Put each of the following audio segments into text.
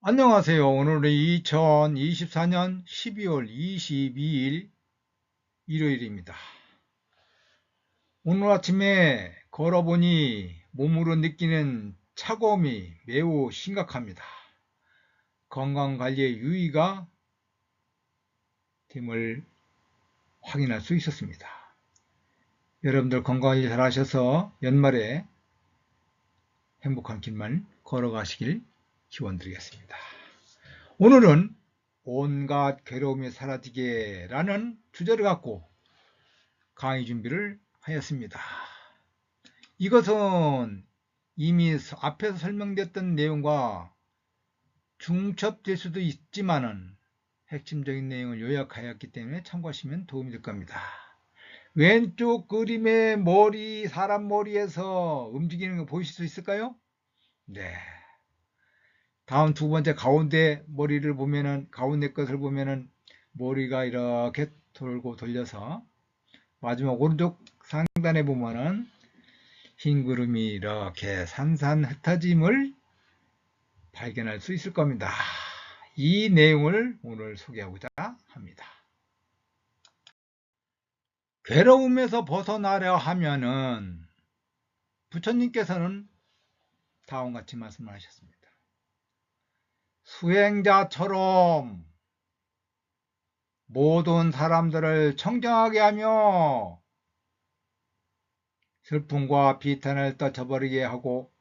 안녕하세요. 오늘은 2024년 12월 22일 일요일입니다. 오늘 아침에 걸어보니 몸으로 느끼는 차가움이 매우 심각합니다. 건강관리의 유의가 됨을 확인할 수 있었습니다. 여러분들 건강관리 잘 하셔서 연말에 행복한 길만 걸어가시길 기원드리겠습니다. 오늘은 온갖 괴로움이 사라지게 라는 주제를 갖고 강의 준비를 하였습니다. 이것은 이미 앞에서 설명됐던 내용과 중첩될 수도 있지만은 핵심적인 내용을 요약하였기 때문에 참고하시면 도움이 될 겁니다. 왼쪽 그림의 머리, 사람 머리에서 움직이는 거 보이실 수 있을까요? 네. 다음 두 번째 가운데 머리를 보면은, 가운데 것을 보면은 머리가 이렇게 돌고 돌려서 마지막 오른쪽 상단에 보면은 흰 구름이 이렇게 산산 흩어짐을 발견할 수 있을 겁니다. 이 내용을 오늘 소개하고자 합니다. 괴로움에서 벗어나려 하면은 부처님께서는 다음과 같이 말씀을 하셨습니다. 수행자처럼 모든 사람들을 청정하게 하며 슬픔과 비탄을 떨쳐버리게 하고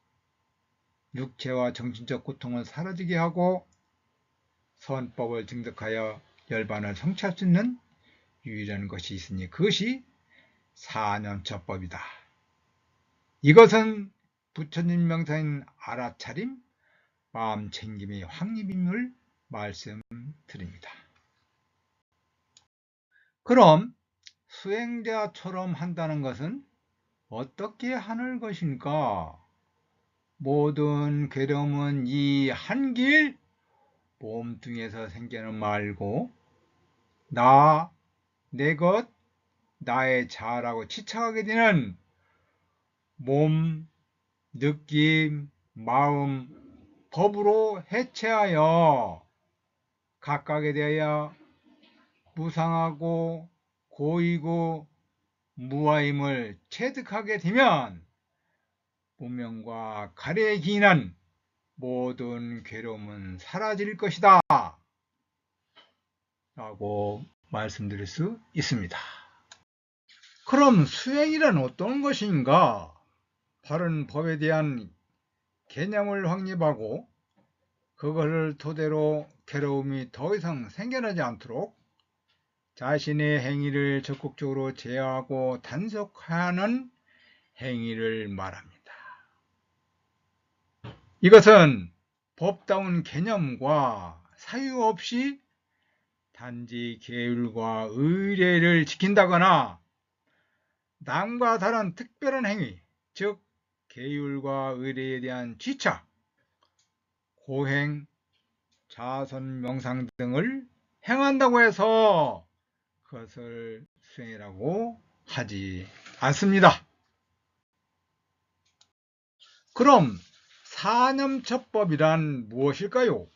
육체와 정신적 고통을 사라지게 하고 선법을 증득하여 열반을 성취할 수 있는 유일한 것이 있으니 그것이 사념처법이다. 이것은 부처님 명사인 알아차림, 마음챙김의 확립임을 말씀드립니다. 그럼 수행자처럼 한다는 것은 어떻게 하는 것인가? 모든 괴로움은 이 한길 몸뚱이에서 생겨는 말고 나, 내 것, 나의 자라고 치착하게 되는 몸, 느낌, 마음, 법으로 해체하여 각각에 대하여 무상하고 고이고 무아임을 체득하게 되면 무명과 가래에 기인한 모든 괴로움은 사라질 것이다 라고 말씀드릴 수 있습니다. 그럼 수행이란 어떤 것인가? 바른 법에 대한 개념을 확립하고 그것을 토대로 괴로움이 더 이상 생겨나지 않도록 자신의 행위를 적극적으로 제어하고 단속하는 행위를 말합니다. 이것은 법다운 개념과 사유 없이 단지 계율과 의례를 지킨다거나 남과 다른 특별한 행위, 즉 계율과 의례에 대한 지착, 고행, 자선, 명상 등을 행한다고 해서 그것을 수행이라고 하지 않습니다. 그럼 사념처법이란 무엇일까요?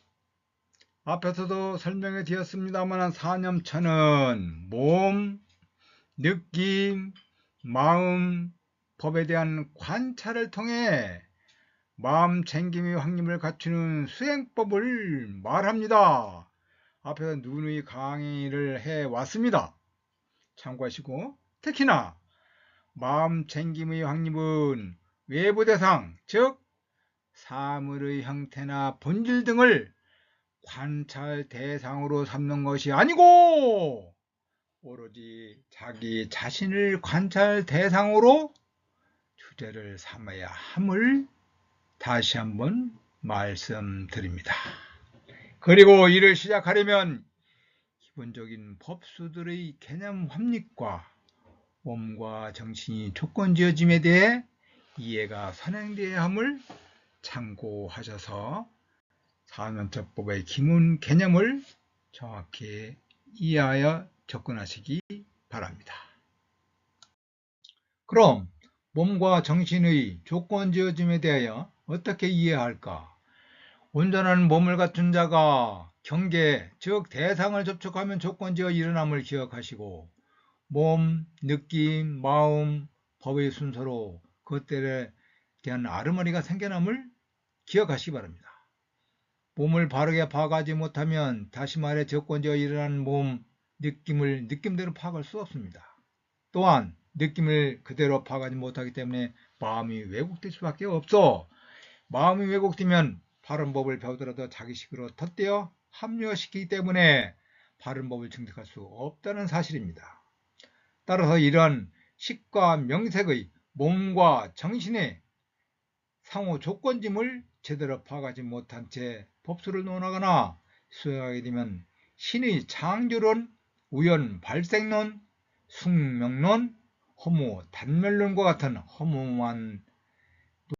앞에서도 설명해 드렸습니다만 사념처는 몸, 느낌, 마음, 법에 대한 관찰을 통해 마음 챙김의 확립을 갖추는 수행법을 말합니다. 앞에서 누누이 강의를 해왔습니다. 참고하시고 특히나 마음 챙김의 확립은 외부 대상, 즉 사물의 형태나 본질 등을 관찰 대상으로 삼는 것이 아니고 오로지 자기 자신을 관찰 대상으로 주제를 삼아야 함을 다시 한번 말씀드립니다. 그리고 이를 시작하려면 기본적인 법수들의 개념 확립과 몸과 정신이 조건지어짐에 대해 이해가 선행되어야 함을 참고하셔서 사면처법의 기본 개념을 정확히 이해하여 접근하시기 바랍니다. 그럼 몸과 정신의 조건지어짐에 대하여 어떻게 이해할까? 온전한 몸을 갖춘 자가 경계, 즉 대상을 접촉하면 조건지어 일어남을 기억하시고 몸, 느낌, 마음, 법의 순서로 그것들에 대한 아르머니가 생겨남을 기억하시기 바랍니다. 몸을 바르게 파악하지 못하면 다시 말해 조건지어 일어나는 몸, 느낌을 느낌대로 파악할 수 없습니다. 또한 느낌을 그대로 파악하지 못하기 때문에 마음이 왜곡될 수밖에 없어. 마음이 왜곡되면 바른 법을 배우더라도 자기식으로 덧대어 합리화시키기 때문에 바른 법을 증득할 수 없다는 사실입니다. 따라서 이러한 식과 명색의 몸과 정신의 상호 조건짐을 제대로 파악하지 못한 채 법수를 논하거나 수행하게 되면 신의 창조론, 우연 발생론, 숙명론, 허무 단멸론과 같은 허무한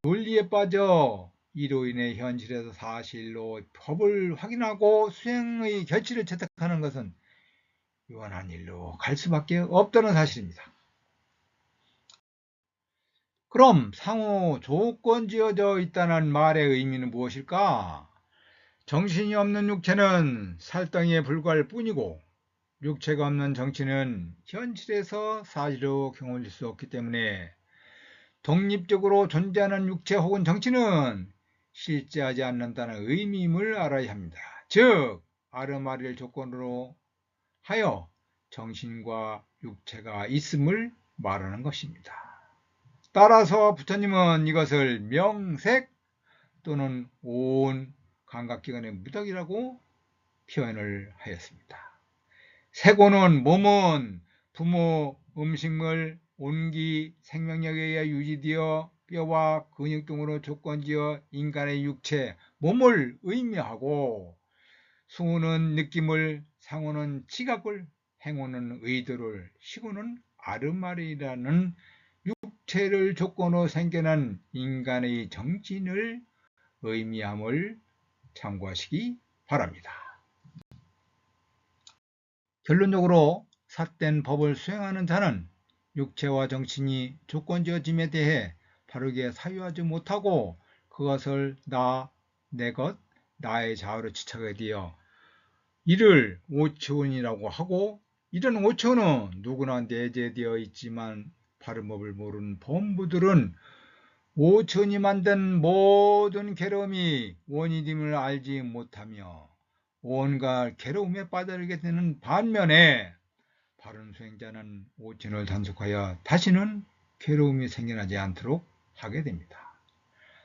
논리에 빠져 이로 인해 현실에서 사실로 법을 확인하고 수행의 결실을 채택하는 것은 유한한 일로 갈 수밖에 없다는 사실입니다. 그럼 상호 조건지어져 있다는 말의 의미는 무엇일까? 정신이 없는 육체는 살덩이에 불과할 뿐이고 육체가 없는 정신은 현실에서 사실로 경험할 수 없기 때문에 독립적으로 존재하는 육체 혹은 정신은 실제하지 않는다는 의미임을 알아야 합니다. 즉 아르마리를 조건으로 하여 정신과 육체가 있음을 말하는 것입니다. 따라서 부처님은 이것을 명색 또는 온 감각기관의 무덕이라고 표현을 하였습니다. 색오는 몸은 부모, 음식물, 온기, 생명력에 의해 유지되어 뼈와 근육 등으로 조건지어 인간의 육체, 몸을 의미하고 수호는 느낌을, 상호는 지각을, 행호는 의도를, 시호는 아르마리라는 육체를 조건으로 생겨난 인간의 정신을 의미함을 참고하시기 바랍니다. 결론적으로 삿된 법을 수행하는 자는 육체와 정신이 조건지어짐에 대해 바르게 사유하지 못하고 그것을 나, 내 것, 나의 자아로 지착하게 되어 이를 오체원이라고 하고 이런 오체원은 누구나 내재되어 있지만 바른 법을 모르는 범부들은 오천이 만든 모든 괴로움이 원인임을 알지 못하며 온갖 괴로움에 빠져들게 되는 반면에 바른 수행자는 오천을 단속하여 다시는 괴로움이 생겨나지 않도록 하게 됩니다.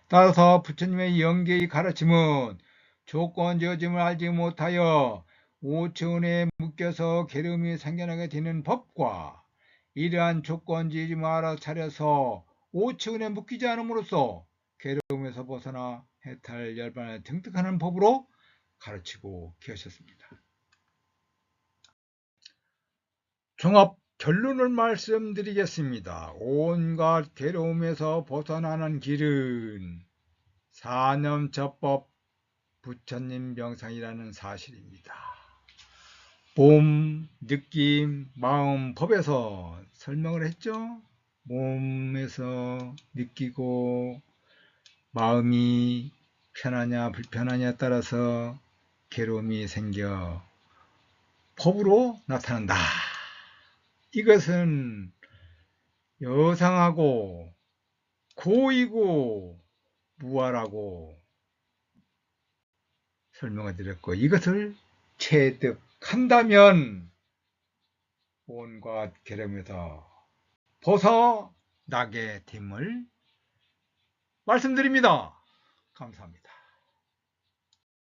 따라서 부처님의 영계의 가르침은 조건지어짐을 알지 못하여 오천에 묶여서 괴로움이 생겨나게 되는 법과 이러한 조건지어짐을 알아차려서 오천에 묶이지 않음으로써 괴로움에서 벗어나 해탈 열반을 등득하는 법으로 가르치고 계셨습니다. 종합 결론을 말씀드리겠습니다. 온갖 괴로움에서 벗어나는 길은 사념처법 부처님 명상이라는 사실입니다. 몸, 느낌, 마음, 법에서 설명을 했죠. 몸에서 느끼고 마음이 편하냐 불편하냐에 따라서 괴로움이 생겨 법으로 나타난다. 이것은 여상하고 고이고 무아라고 설명을 드렸고 이것을 체득한다면 온갖 괴로움에서 벗어나게 됨을 말씀드립니다. 감사합니다.